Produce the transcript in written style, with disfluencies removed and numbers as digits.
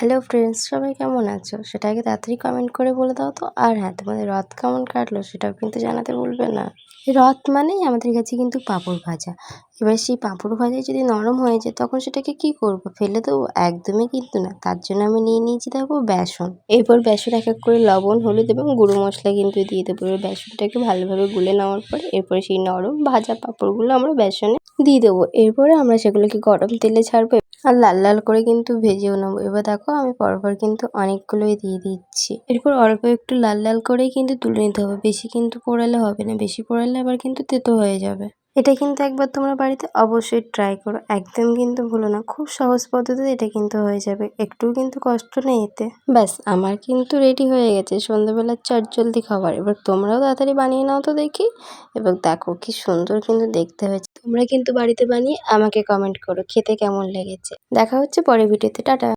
Hello friends, সবাই কেমন আছো? সেটা আগে তাড়াতাড়ি কমেন্ট করে বলে দাও তো। আর হ্যাঁ, তোমাদের রথ কেমন কাটলো সেটাও কিন্তু জানাতে ভুলবে না। রথ মানেই আমাদের কাছে কিন্তু পাঁপড় ভাজা। এবার সেই পাঁপড় ভাজায় যদি নরম হয়ে যায় তখন সেটাকে কি করব? ফেলে দেবো? একদমই কিন্তু না। তার জন্য আমি নিয়ে নিয়েছি দেখো বেসন। এরপর বেসন এক এক করে লবণ, হলুদ এবং গুঁড়ো মশলা কিন্তু দিয়ে দেবো। এবার বেসনটাকে ভালোভাবে গুলে নেওয়ার পরে এরপরে সেই নরম ভাজা পাঁপড়গুলো আমরা বেসনে দিয়ে দেবো। এরপরে আমরা সেগুলোকে গরম তেলে ছাড়বো আর লাল লাল করে কিন্তু ভেজেও নেবো। এবার দেখো আমি পরপর কিন্তু অনেকগুলোই দিয়ে দিচ্ছি। এরপর অল্প একটু লাল লাল করেই কিন্তু তুলে নিতে হবে, বেশি কিন্তু পোড়ালে হবে না। বেশি পোড়ালে আবার কিন্তু তেতো হয়ে যাবে। এটা কিন্তু একবার তোমরা বাড়িতে অবশ্যই ট্রাই করো, একদম কিন্তু ভুলো না। খুব সহজ পদ্ধতিতে এটা কিন্তু হয়ে যাবে, একটুও কিন্তু কষ্ট নেই এতে। ব্যাস আমার কিন্তু রেডি হয়ে গেছে সন্ধ্যাবেলার চটজলদি খাবার। এবার তোমরাও তাড়াতাড়ি বানিয়ে নাও তো দেখি। এবার দেখো কি সুন্দর কিন্তু দেখতে হয়েছে। তোমরা কিন্তু বাড়িতে বানিয়ে আমাকে কমেন্ট করো খেতে কেমন লেগেছে। দেখা হচ্ছে পরের ভিডিওতে। টাটা।